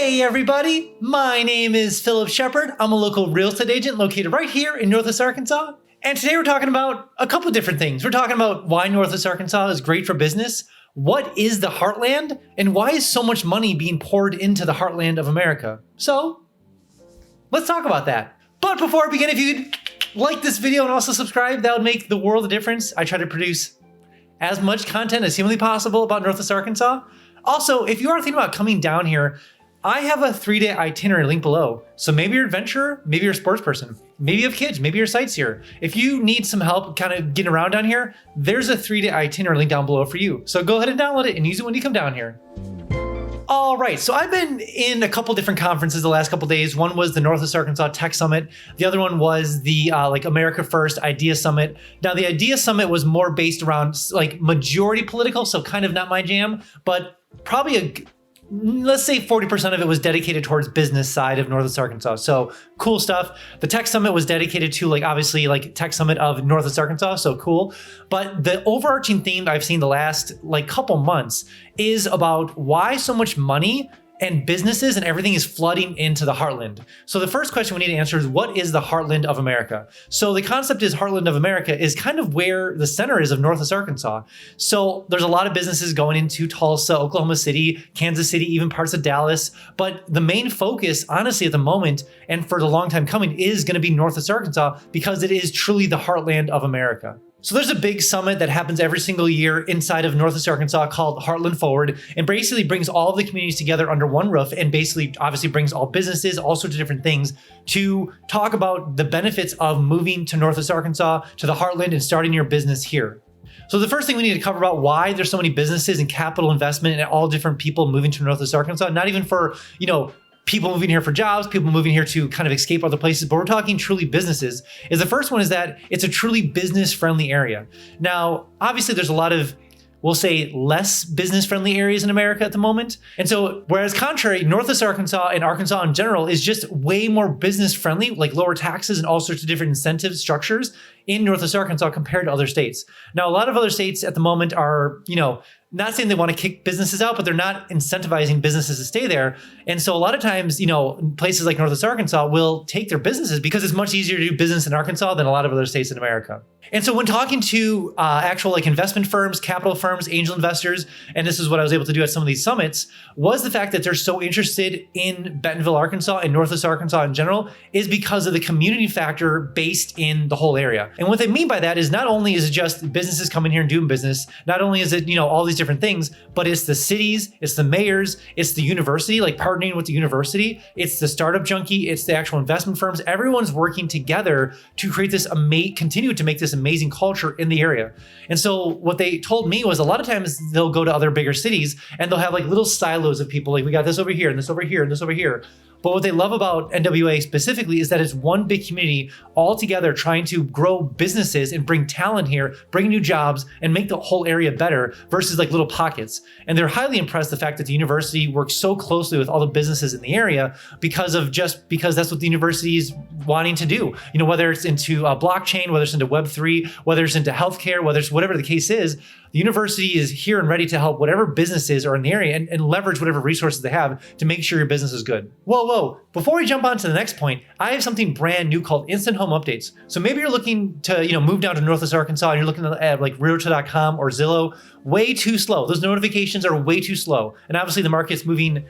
Hey everybody, my name is Phillip Shepard. I'm a local real estate agent located right here in Northwest Arkansas. And today we're talking about a couple different things. We're talking about why Northwest Arkansas is great for business, what is the Heartland, and why is so much money being poured into the Heartland of America. So let's talk about that. But before I begin, if you'd like this video and also subscribe, that would make the world a difference. I try to produce as much content as humanly possible about Northwest Arkansas. Also, if you are thinking about coming down here, I have a 3-day itinerary link below. So maybe you're an adventurer, maybe you're a sports person, maybe you have kids, maybe you're a sightseer. If you need some help kind of getting around down here, there's a 3-day itinerary link down below for you. So go ahead and download it and use it when you come down here. All right, so I've been in a couple different conferences the last couple days. One was the Northwest Arkansas Tech Summit. The other one was the America First Idea Summit. Now the Idea Summit was more based around like majority political, so kind of not my jam, but probably let's say 40% of it was dedicated towards business side of Northwest Arkansas. So cool stuff. The Tech Summit was dedicated to obviously Tech Summit of Northwest Arkansas. So cool. But the overarching theme I've seen the last couple months is about why so much money and businesses and everything is flooding into the Heartland. So the first question we need to answer is, what is the Heartland of America? So the concept is Heartland of America is kind of where the center is of Northwest Arkansas. So there's a lot of businesses going into Tulsa, Oklahoma City, Kansas City, even parts of Dallas. But the main focus, honestly, at the moment, and for the long time coming, is going to be Northwest Arkansas because it is truly the Heartland of America. So there's a big summit that happens every single year inside of Northwest Arkansas called Heartland Forward, and basically brings all of the communities together under one roof and basically obviously brings all businesses, all sorts of different things to talk about the benefits of moving to Northwest Arkansas, to the Heartland, and starting your business here. So the first thing we need to cover about why there's so many businesses and capital investment and all different people moving to Northwest Arkansas, not even for, people moving here for jobs, people moving here to kind of escape other places, but we're talking truly businesses, is the first one is that it's a truly business-friendly area. Now, obviously there's a lot of, we'll say, less business-friendly areas in America at the moment. And so, whereas contrary, Northwest Arkansas and Arkansas in general is just way more business-friendly, like lower taxes and all sorts of different incentive structures in Northwest Arkansas compared to other states. Now, a lot of other states at the moment are, not saying they want to kick businesses out, but they're not incentivizing businesses to stay there. And so a lot of times, places like Northwest Arkansas will take their businesses because it's much easier to do business in Arkansas than a lot of other states in America. And so when talking to actual investment firms, capital firms, angel investors, and this is what I was able to do at some of these summits, was the fact that they're so interested in Bentonville, Arkansas, and Northwest Arkansas in general is because of the community factor based in the whole area. And what they mean by that is not only is it just businesses coming here and doing business, not only is it, all these different things, but it's the cities, it's the mayors, it's the university, partnering with the university, it's the startup junkie, it's the actual investment firms. Everyone's working together to create this continue to make this amazing culture in the area. And so what they told me was a lot of times they'll go to other bigger cities and they'll have little silos of people, we got this over here and this over here and this over here. But what they love about NWA specifically is that it's one big community all together trying to grow businesses and bring talent here, bring new jobs, and make the whole area better versus little pockets. And they're highly impressed the fact that the university works so closely with all the businesses in the area because that's what the university is wanting to do. Whether it's into blockchain, whether it's into Web3, whether it's into healthcare, whether it's whatever the case is, the university is here and ready to help whatever businesses are in the area and leverage whatever resources they have to make sure your business is good. Whoa. Before we jump on to the next point, I have something brand new called Instant Home Updates. So maybe you're looking to, move down to Northwest Arkansas and you're looking at Realtor.com or Zillow. Way too slow. Those notifications are way too slow. And obviously the market's moving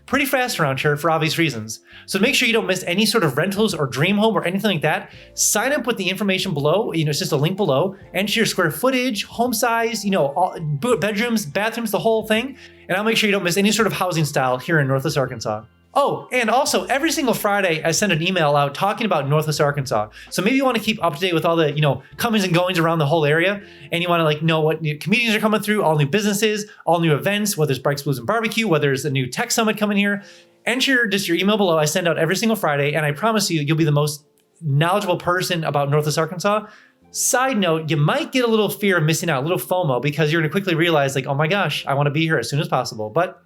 pretty fast around here for obvious reasons. So to make sure you don't miss any sort of rentals or dream home or anything like that, sign up with the information below. It's just a link below. Enter your square footage, home size, all, bedrooms, bathrooms, the whole thing. And I'll make sure you don't miss any sort of housing style here in Northwest Arkansas. Oh, and also every single Friday, I send an email out talking about Northwest Arkansas. So maybe you want to keep up to date with all the, comings and goings around the whole area. And you want to know what new comedians are coming through, all new businesses, all new events, whether it's Bikes, Blues, and Barbecue, whether there's a new tech summit coming here. Enter just your email below. I send out every single Friday, and I promise you'll be the most knowledgeable person about Northwest Arkansas. Side note, you might get a little fear of missing out, a little FOMO, because you're going to quickly realize oh my gosh, I want to be here as soon as possible. But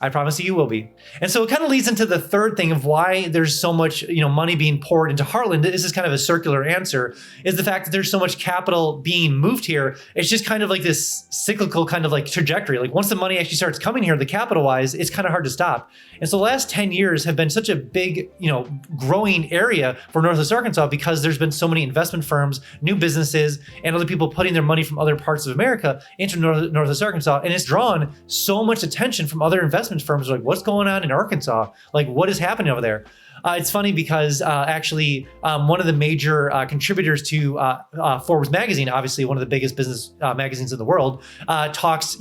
I promise you will be. And so it kind of leads into the third thing of why there's so much, money being poured into Heartland. This is kind of a circular answer, is the fact that there's so much capital being moved here. It's just kind of like this cyclical kind of like trajectory. Like once the money actually starts coming here, the capital wise, it's kind of hard to stop. And so the last 10 years have been such a big, growing area for Northwest Arkansas because there's been so many investment firms, new businesses, and other people putting their money from other parts of America into Northwest Arkansas. And it's drawn so much attention from other investment firms, like what's going on in Arkansas? Like what is happening over there? It's funny because actually one of the major contributors to Forbes magazine, obviously one of the biggest business magazines in the world, talks,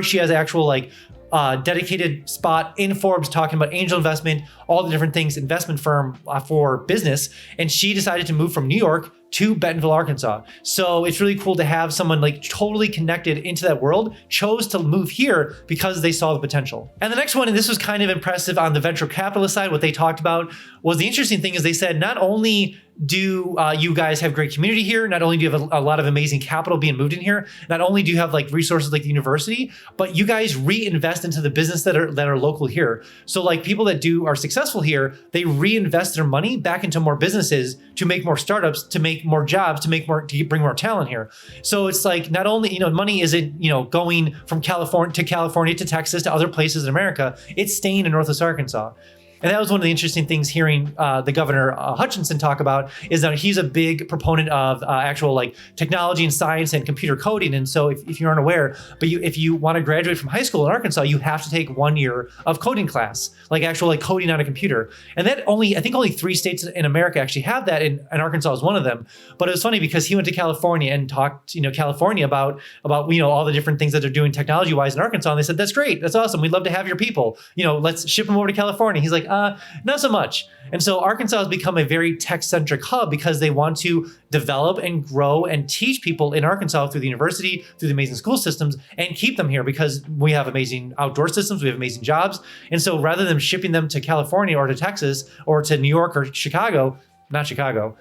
she has actual dedicated spot in Forbes talking about angel investment, all the different things, investment firm for business. And she decided to move from New York to Bentonville, Arkansas. So it's really cool to have someone like totally connected into that world, chose to move here because they saw the potential. And the next one, and this was kind of impressive on the venture capitalist side, what they talked about was the interesting thing is they said, not only do you guys have great community here, not only do you have a lot of amazing capital being moved in here, not only do you have like resources like the university, but you guys reinvest into the business that are local here. So like people that are successful here, they reinvest their money back into more businesses to make more startups, to make more jobs, to bring more talent here. So it's like not only, money isn't, going from California to Texas to other places in America, it's staying in Northwest Arkansas. And that was one of the interesting things hearing the Governor Hutchinson talk about is that he's a big proponent of actual like technology and science and computer coding. And so if you aren't aware, but if you want to graduate from high school in Arkansas, you have to take 1 year of coding class, like actual like coding on a computer. And that I think only 3 states in America actually have that, and Arkansas is one of them. But it was funny because he went to California and talked, California about all the different things that they're doing technology wise in Arkansas. And they said, that's great. That's awesome. We'd love to have your people, let's ship them over to California. He's like, not so much. And so Arkansas has become a very tech-centric hub because they want to develop and grow and teach people in Arkansas through the university, through the amazing school systems, and keep them here because we have amazing outdoor systems, we have amazing jobs. And so rather than shipping them to California or to Texas or to New York or Chicago, not Chicago,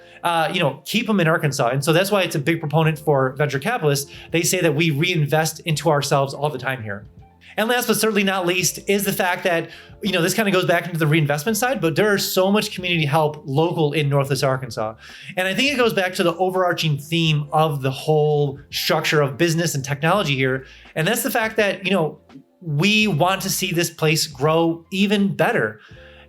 keep them in Arkansas. And so that's why it's a big proponent for venture capitalists. They say that we reinvest into ourselves all the time here. And last but certainly not least is the fact that, this kind of goes back into the reinvestment side, but there is so much community help local in Northwest Arkansas. And I think it goes back to the overarching theme of the whole structure of business and technology here. And that's the fact that, we want to see this place grow even better.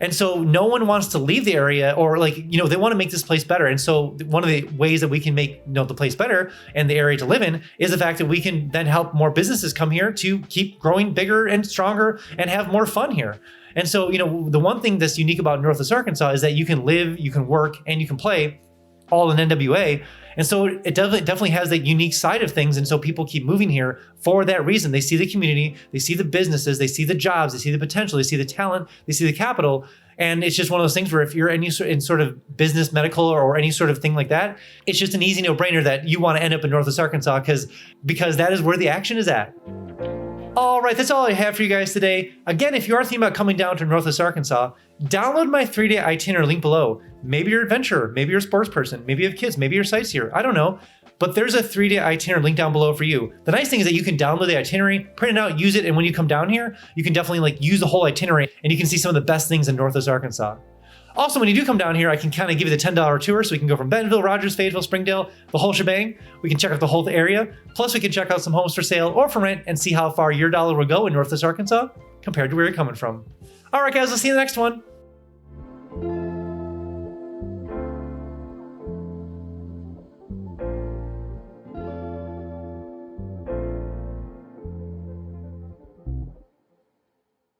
And so no one wants to leave the area or they want to make this place better. And so one of the ways that we can make the place better and the area to live in is the fact that we can then help more businesses come here to keep growing bigger and stronger and have more fun here. And so, the one thing that's unique about Northwest Arkansas is that you can live, you can work, and you can play all in NWA. And so it definitely has that unique side of things. And so people keep moving here for that reason. They see the community, they see the businesses, they see the jobs, they see the potential, they see the talent, they see the capital. And it's just one of those things where if you're in sort of business, medical, or any sort of thing like that, it's just an easy no-brainer that you want to end up in Northwest Arkansas because that is where the action is at. All right, that's all I have for you guys today. Again, if you are thinking about coming down to Northwest Arkansas, download my 3-day itinerary link below. Maybe you're an adventurer, maybe you're a sports person, maybe you have kids, maybe you're a sightseer, I don't know. But there's a 3-day itinerary link down below for you. The nice thing is that you can download the itinerary, print it out, use it, and when you come down here, you can definitely use the whole itinerary and you can see some of the best things in Northwest Arkansas. Also, when you do come down here, I can kind of give you the $10 tour, so we can go from Bentonville, Rogers, Fayetteville, Springdale, the whole shebang. We can check out the whole area. Plus, we can check out some homes for sale or for rent and see how far your dollar will go in Northwest Arkansas compared to where you're coming from. All right, guys, I'll see you in the next one.